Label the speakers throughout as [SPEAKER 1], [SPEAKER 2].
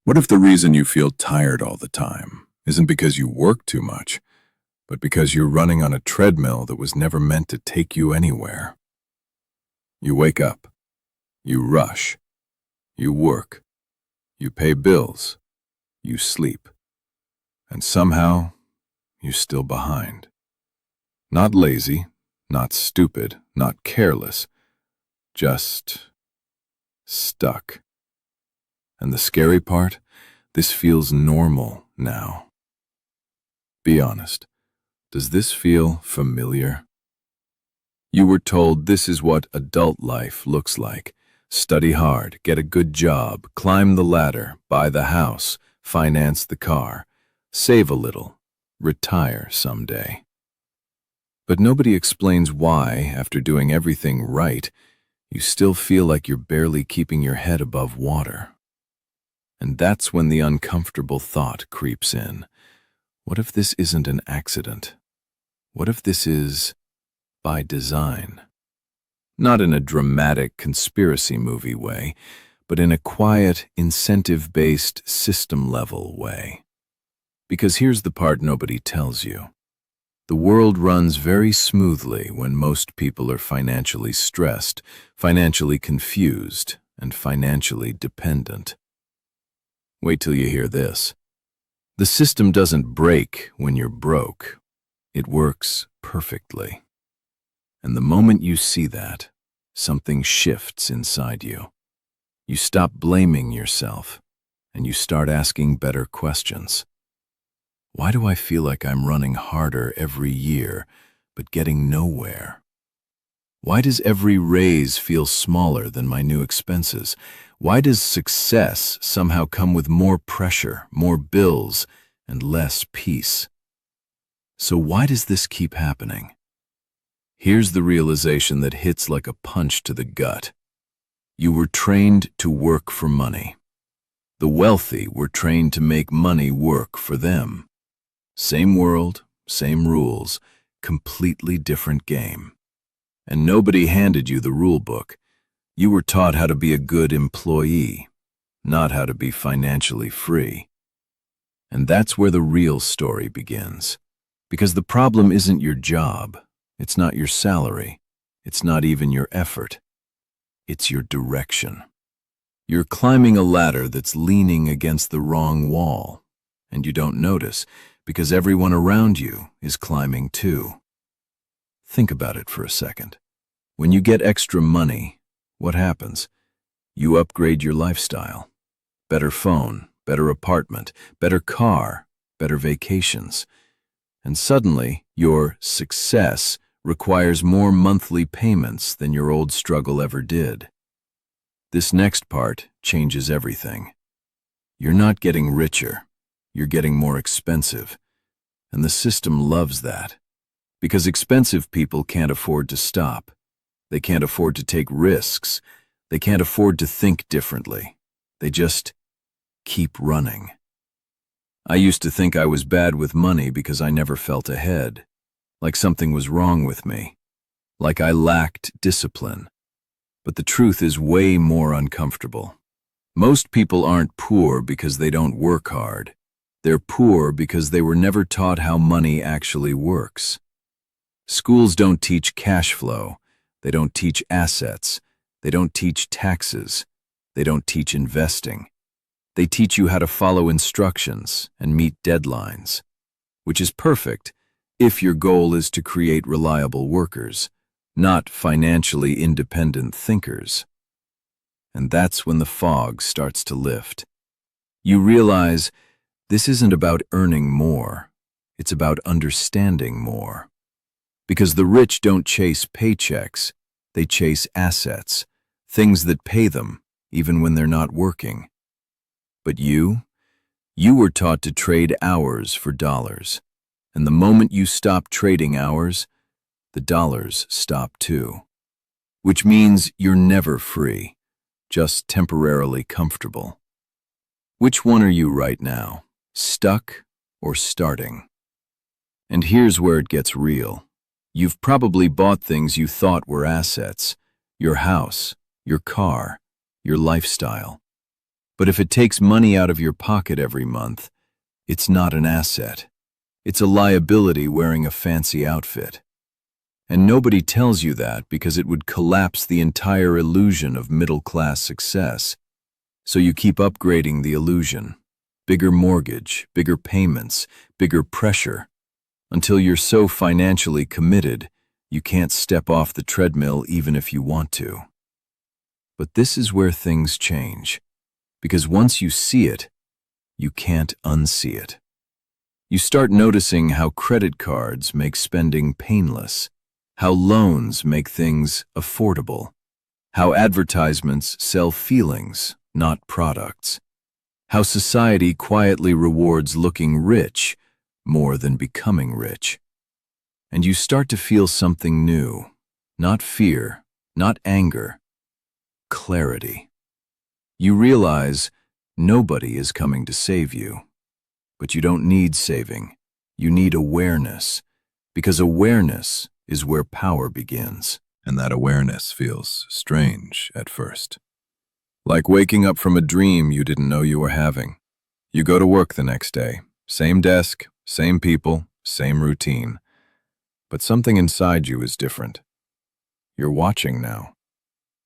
[SPEAKER 1] What if the reason you feel tired all the time isn't because you work too much, but because you're running on a treadmill that was never meant to take you anywhere? You wake up, you rush, you work, you pay bills, you sleep, and somehow you're still behind. Not lazy, not stupid, not careless, just stuck. And the scary part, this feels normal now. Be honest, does this feel familiar? You were told this is what adult life looks like. Study hard, get a good job, climb the ladder, buy the house, finance the car, save a little, retire someday. But nobody explains why, after doing everything right, you still feel like you're barely keeping your head above water. And that's when the uncomfortable thought creeps in. What if this isn't an accident? What if this is by design? Not in a dramatic conspiracy movie way, but in a quiet, incentive-based, system-level way. Because here's the part nobody tells you. The world runs very smoothly when most people are financially stressed, financially confused, and financially dependent. Wait till you hear this. The system doesn't break when you're broke. It works perfectly. And the moment you see that, something shifts inside you. You stop blaming yourself, and you start asking better questions. Why do I feel like I'm running harder every year, but getting nowhere? Why does every raise feel smaller than my new expenses? Why does success somehow come with more pressure, more bills, and less peace? So why does this keep happening? Here's the realization that hits like a punch to the gut. You were trained to work for money. The wealthy were trained to make money work for them. Same world, same rules, completely different game. And nobody handed you the rule book. You were taught how to be a good employee, not how to be financially free. And that's where the real story begins. Because the problem isn't your job, it's not your salary, it's not even your effort. It's your direction. You're climbing a ladder that's leaning against the wrong wall, and you don't notice because everyone around you is climbing too. Think about it for a second. When you get extra money, what happens? You upgrade your lifestyle. Better phone, better apartment, better car, better vacations. And suddenly, your success requires more monthly payments than your old struggle ever did. This next part changes everything. You're not getting richer, you're getting more expensive. And the system loves that. Because expensive people can't afford to stop. They can't afford to take risks. They can't afford to think differently. They just keep running. I used to think I was bad with money because I never felt ahead. Like something was wrong with me. Like I lacked discipline. But the truth is way more uncomfortable. Most people aren't poor because they don't work hard. They're poor because they were never taught how money actually works. Schools don't teach cash flow. They don't teach assets. They don't teach taxes. They don't teach investing. They teach you how to follow instructions and meet deadlines, which is perfect if your goal is to create reliable workers, not financially independent thinkers. And that's when the fog starts to lift. You realize this isn't about earning more, it's about understanding more. Because the rich don't chase paychecks, they chase assets, things that pay them, even when they're not working. But you were taught to trade hours for dollars. And the moment you stop trading hours, the dollars stop too. Which means you're never free, just temporarily comfortable. Which one are you right now? Stuck or starting? And here's where it gets real. You've probably bought things you thought were assets. Your house, your car, your lifestyle. But if it takes money out of your pocket every month, it's not an asset. It's a liability wearing a fancy outfit. And nobody tells you that because it would collapse the entire illusion of middle-class success. So you keep upgrading the illusion. Bigger mortgage, bigger payments, bigger pressure, until you're so financially committed, you can't step off the treadmill even if you want to. But this is where things change, because once you see it, you can't unsee it. You start noticing how credit cards make spending painless, how loans make things affordable, how advertisements sell feelings, not products, how society quietly rewards looking rich more than becoming rich. And you start to feel something new, not fear, not anger, clarity. You realize nobody is coming to save you. But you don't need saving. You need awareness, because awareness is where power begins. And that awareness feels strange at first. Like waking up from a dream you didn't know you were having. You go to work the next day, same desk, same people, same routine. But something inside you is different. You're watching now.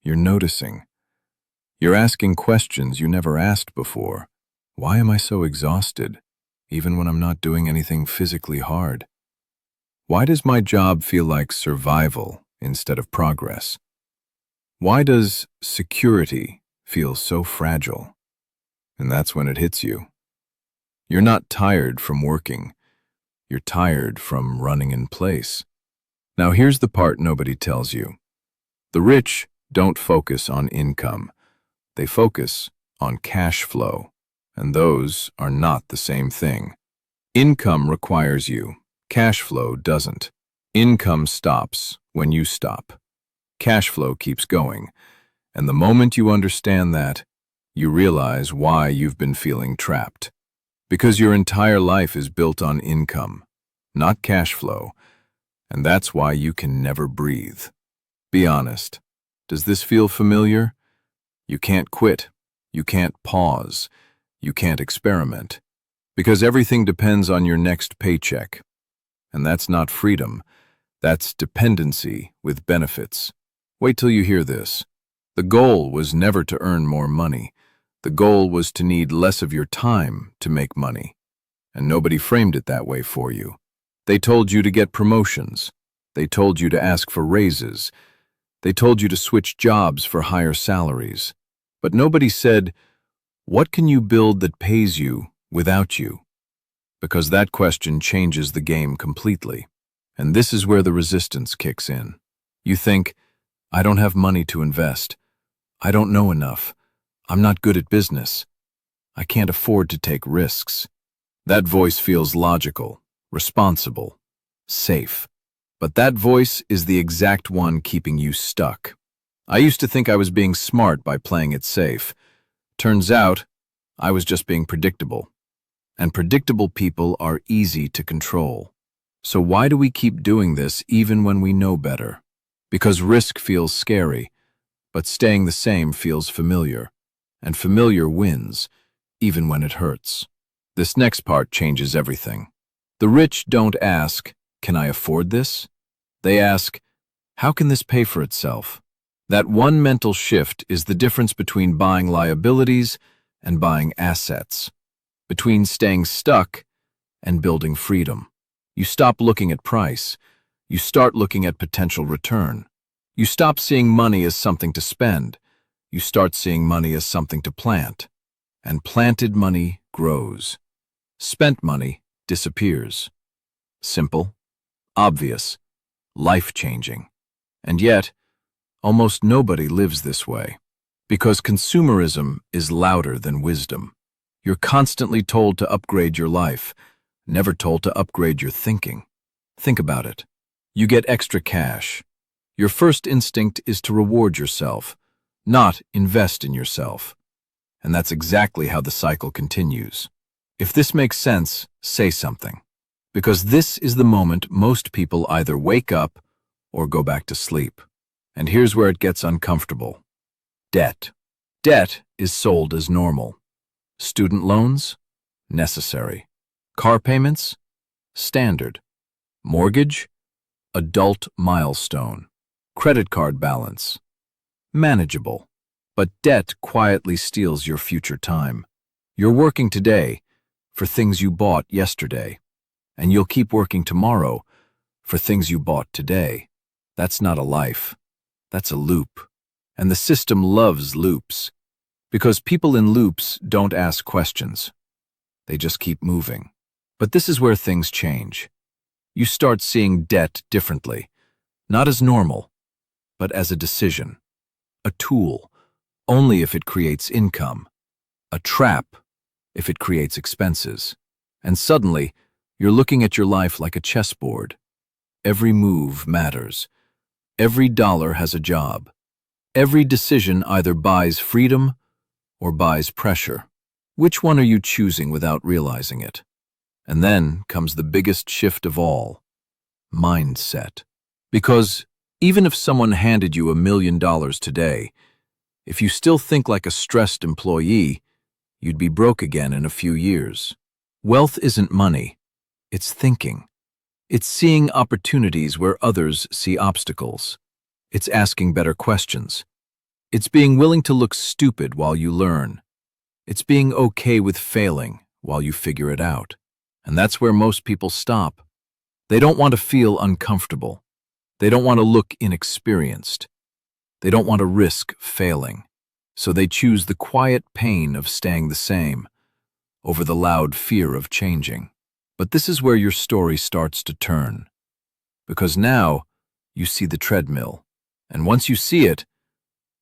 [SPEAKER 1] You're noticing. You're asking questions you never asked before. Why am I so exhausted, even when I'm not doing anything physically hard? Why does my job feel like survival instead of progress? Why does security feel so fragile? And that's when it hits you. You're not tired from working. You're tired from running in place. Now here's the part nobody tells you. The rich don't focus on income. They focus on cash flow, and those are not the same thing. Income requires you. Cash flow doesn't. Income stops when you stop. Cash flow keeps going, and the moment you understand that, you realize why you've been feeling trapped. Because your entire life is built on income, not cash flow, and that's why you can never breathe. Be honest. Does this feel familiar? You can't quit. You can't pause. You can't experiment. Because everything depends on your next paycheck. And that's not freedom. That's dependency with benefits. Wait till you hear this. The goal was never to earn more money. The goal was to need less of your time to make money. And nobody framed it that way for you. They told you to get promotions. They told you to ask for raises. They told you to switch jobs for higher salaries. But nobody said, what can you build that pays you without you? Because that question changes the game completely. And this is where the resistance kicks in. You think, I don't have money to invest. I don't know enough. I'm not good at business. I can't afford to take risks. That voice feels logical, responsible, safe. But that voice is the exact one keeping you stuck. I used to think I was being smart by playing it safe. Turns out, I was just being predictable. And predictable people are easy to control. So why do we keep doing this even when we know better? Because risk feels scary, but staying the same feels familiar. And familiar wins, even when it hurts. This next part changes everything. The rich don't ask, can I afford this? They ask, how can this pay for itself? That one mental shift is the difference between buying liabilities and buying assets, between staying stuck and building freedom. You stop looking at price. You start looking at potential return. You stop seeing money as something to spend. You start seeing money as something to plant. And planted money grows. Spent money disappears. Simple, obvious, life-changing. And yet, almost nobody lives this way. Because consumerism is louder than wisdom. You're constantly told to upgrade your life, never told to upgrade your thinking. Think about it. You get extra cash. Your first instinct is to reward yourself, not invest in yourself. And that's exactly how the cycle continues. If this makes sense, say something. Because this is the moment most people either wake up or go back to sleep. And here's where it gets uncomfortable. Debt. Debt
[SPEAKER 2] is sold as normal. Student loans? Necessary. Car payments? Standard. Mortgage? Adult milestone. Credit card balance? Manageable. But debt quietly steals your future time. You're working today for things you bought yesterday, and you'll keep working tomorrow for things you bought today. That's not a life. That's a loop. And the system loves loops, because people in loops don't ask questions. They just keep moving. But this is where things change. You start seeing debt differently, not as normal, but as a decision, a tool, only if it creates income, a trap if it creates expenses. And suddenly, you're looking at your life like a chessboard. Every move matters. Every dollar has a job. Every decision either buys freedom or buys pressure. Which one are you choosing without realizing it? And then comes the biggest shift of all, mindset. Because even if someone handed you $1 million today, if you still think like a stressed employee, you'd be broke again in a few years. Wealth isn't money, it's thinking. It's seeing opportunities where others see obstacles. It's asking better questions. It's being willing to look stupid while you learn. It's being okay with failing while you figure it out. And that's where most people stop. They don't want to feel uncomfortable. They don't want to look inexperienced. They don't want to risk failing. So they choose the quiet pain of staying the same over the loud fear of changing. But this is where your story starts to turn. Because now you see the treadmill. And once you see it,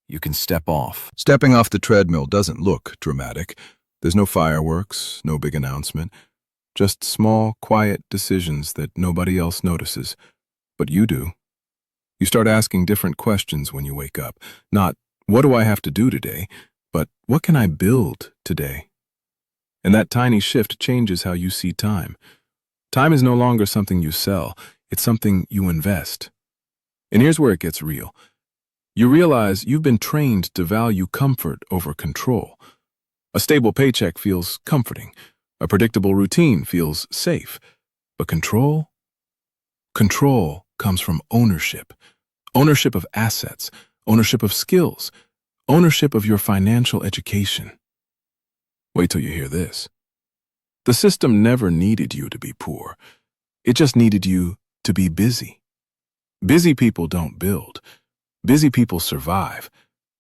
[SPEAKER 2] you can step off.
[SPEAKER 1] Stepping off the treadmill doesn't look dramatic. There's no fireworks, no big announcement. Just small, quiet decisions that nobody else notices. But you do. You start asking different questions when you wake up. Not, what do I have to do today? But what can I build today? And that tiny shift changes how you see time. Time is no longer something you sell. It's something you invest. And here's where it gets real. You realize you've been trained to value comfort over control. A stable paycheck feels comforting. A predictable routine feels safe. But control? Control comes from ownership. Ownership of assets, ownership of skills, ownership of your financial education. Wait till you hear this. The system never needed you to be poor. It just needed you to be busy. Busy people don't build. Busy people survive,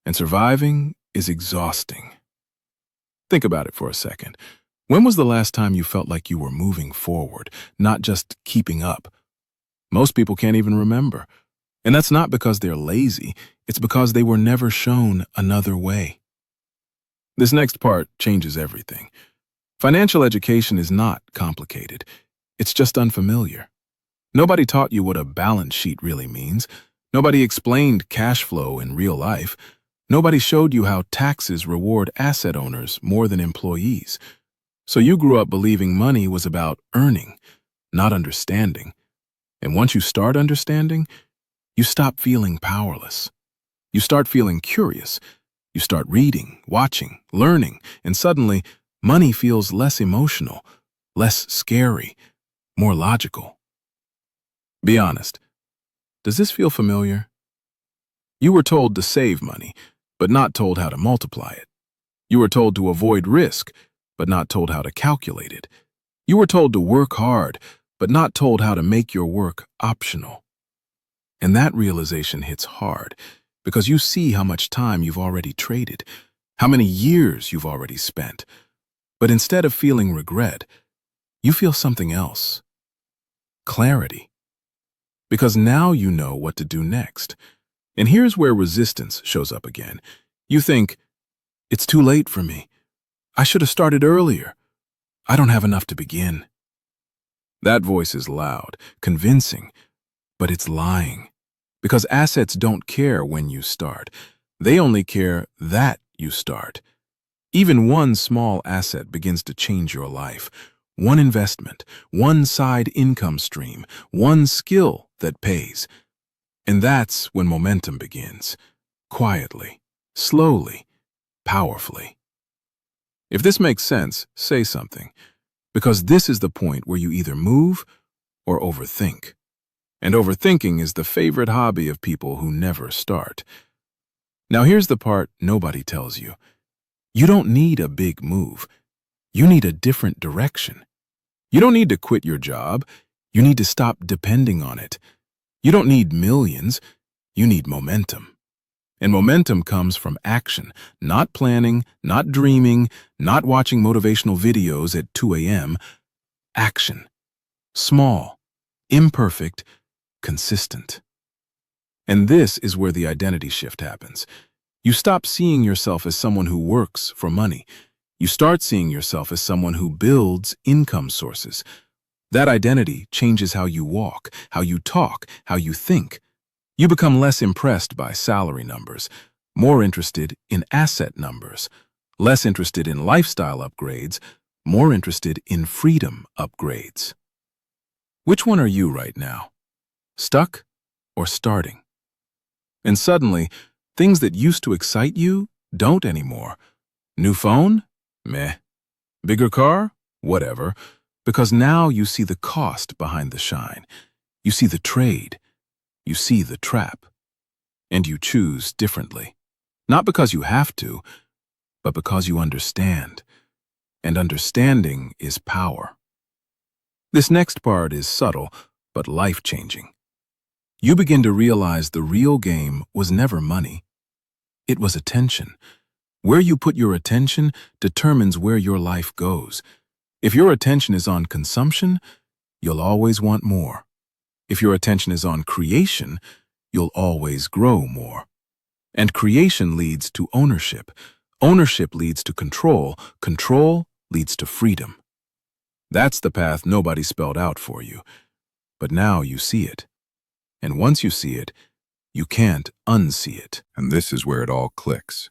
[SPEAKER 1] and surviving is exhausting. Think about it for a second. When was the last time you felt like you were moving forward, not just keeping up? Most people can't even remember. And that's not because they're lazy. It's because they were never shown another way. This next part changes everything. Financial education is not complicated. It's just unfamiliar. Nobody taught you what a balance sheet really means. Nobody explained cash flow in real life. Nobody showed you how taxes reward asset owners more than employees. So you grew up believing money was about earning, not understanding. And once you start understanding, you stop feeling powerless. You start feeling curious. You start reading, watching, learning, and suddenly, money feels less emotional, less scary, more logical. Be honest. Does this feel familiar? You were told to save money, but not told how to multiply it. You were told to avoid risk, but not told how to calculate it. You were told to work hard, but not told how to make your work optional. And that realization hits hard, because you see how much time you've already traded, how many years you've already spent. But instead of feeling regret, you feel something else. Clarity. Because now you know what to do next. And here's where resistance shows up again. You think, it's too late for me. I should have started earlier. I don't have enough to begin. That voice is loud, convincing, but it's lying. Because assets don't care when you start. They only care that you start. Even one small asset begins to change your life. One investment, one side income stream, one skill that pays. And that's when momentum begins. Quietly, slowly, powerfully. If this makes sense, say something, because this is the point where you either move or overthink. And overthinking is the favorite hobby of people who never start. Now here's the part nobody tells you. You don't need a big move. You need a different direction. You don't need to quit your job. You need to stop depending on it. You don't need millions. You need momentum. And momentum comes from action, not planning, not dreaming, not watching motivational videos at 2 a.m. Action. Small, imperfect, consistent. And this is where the identity shift happens. You stop seeing yourself as someone who works for money. You start seeing yourself as someone who builds income sources. That identity changes how you walk, how you talk, how you think. You become less impressed by salary numbers, more interested in asset numbers, less interested in lifestyle upgrades, more interested in freedom upgrades. Which one are you right now? Stuck or starting? And suddenly, things that used to excite you don't anymore. New phone? Meh. Bigger car? Whatever. Because now you see the cost behind the shine. You see the trade. You see the trap. And you choose differently. Not because you have to, but because you understand. And understanding is power. This next part is subtle, but life-changing. You begin to realize the real game was never money. It was attention. Where you put your attention determines where your life goes. If your attention is on consumption, you'll always want more. If your attention is on creation, you'll always grow more. And creation leads to ownership. Ownership leads to control. Control leads to freedom. That's the path nobody spelled out for you. But now you see it. And once you see it, you can't unsee it. And this is where it all clicks.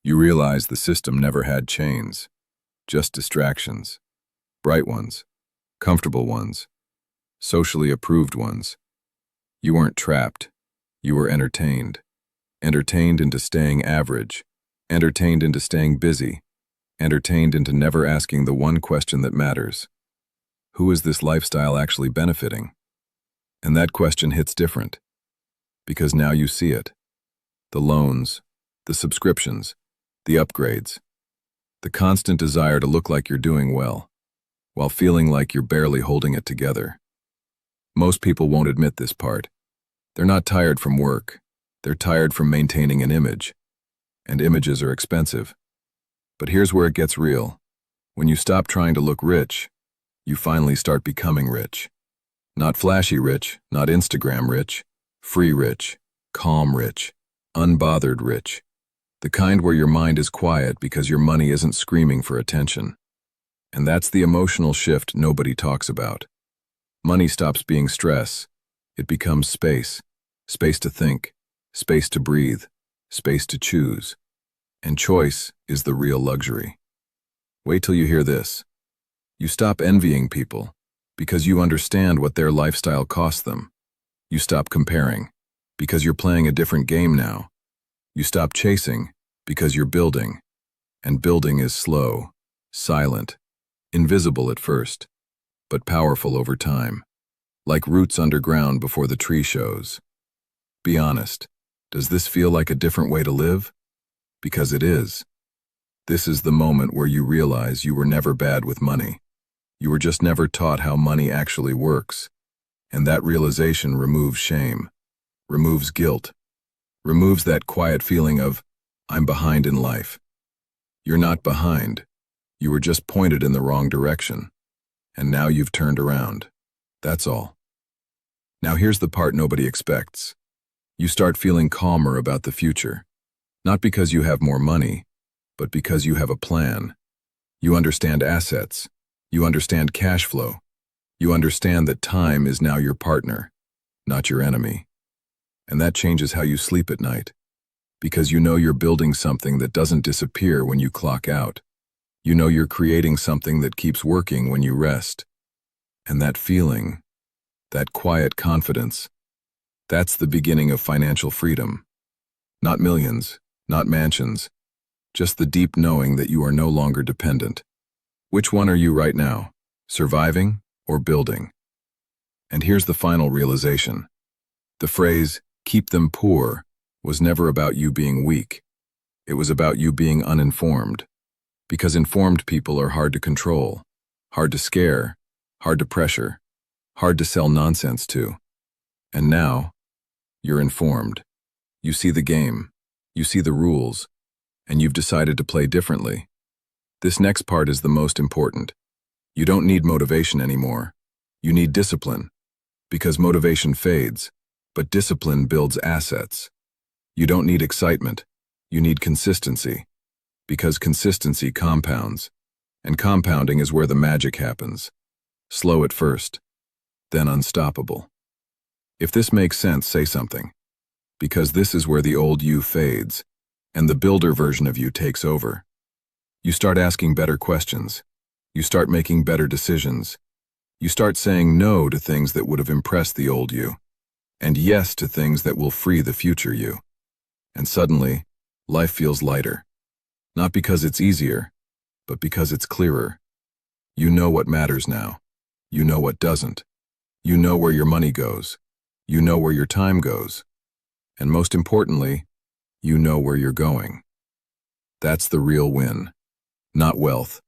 [SPEAKER 1] You realize the system never had chains, just distractions. Bright ones, comfortable ones, socially approved ones. You weren't trapped. You were entertained. Entertained into staying average. Entertained into staying busy. Entertained into never asking the one question that matters. Who is this lifestyle actually benefiting? And that question hits different. Because now you see it. The loans, the subscriptions, the upgrades, the constant desire to look like you're doing well, while feeling like you're barely holding it together. Most people won't admit this part. They're not tired from work. They're tired from maintaining an image. And images are expensive. But here's where it gets real. When you stop trying to look rich, you finally start becoming rich. Not flashy rich, not Instagram rich, free rich, calm rich, unbothered rich. The kind where your mind is quiet because your money isn't screaming for attention. And that's the emotional shift nobody talks about. Money stops being stress. It becomes space. Space to think, space to breathe, space to choose. And choice is the real luxury. Wait till you hear this. You stop envying people because you understand what their lifestyle costs them. You stop comparing because you're playing a different game now. You stop chasing because you're building. And building is slow, silent, invisible at first, but powerful over time, like roots underground before the tree shows. Be honest, does this feel like a different way to live? Because it is. This is the moment where you realize you were never bad with money. You were just never taught how money actually works. And that realization removes shame, removes guilt, removes that quiet feeling of, I'm behind in life. You're not behind. You were just pointed in the wrong direction. And now you've turned around. That's all. Now here's the part nobody expects. You start feeling calmer about the future. Not because you have more money, but because you have a plan. You understand assets. You understand cash flow. You understand that time is now your partner, not your enemy. And that changes how you sleep at night. Because you know you're building something that doesn't disappear when you clock out. You know you're creating something that keeps working when you rest. And that feeling, that quiet confidence, that's the beginning of financial freedom. Not millions, not mansions, just the deep knowing that you are no longer dependent. Which one are you right now, surviving or building? And here's the final realization. The phrase, keep them poor, was never about you being weak. It was about you being uninformed. Because informed people are hard to control, hard to scare, hard to pressure, hard to sell nonsense to. And now, you're informed. You see the game, you see the rules, and you've decided to play differently. This next part is the most important. You don't need motivation anymore. You need discipline. Because motivation fades, but discipline builds assets. You don't need excitement. You need consistency. Because consistency compounds. And compounding is where the magic happens. Slow at first, then unstoppable. If this makes sense, say something. Because this is where the old you fades, and the builder version of you takes over. You start asking better questions. You start making better decisions. You start saying no to things that would have impressed the old you, and yes to things that will free the future you. And suddenly, life feels lighter. Not because it's easier, but because it's clearer. You know what matters now. You know what doesn't. You know where your money goes. You know where your time goes. And most importantly, you know where you're going. That's the real win. Not wealth.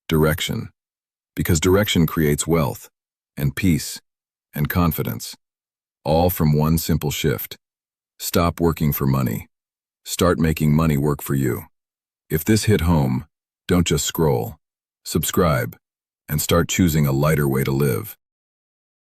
[SPEAKER 1] Direction. Because direction creates wealth, and peace, and confidence. All from one simple shift. Stop working for money. Start making money work for you. If this hit home, don't just scroll. Subscribe, and start choosing a lighter way to live.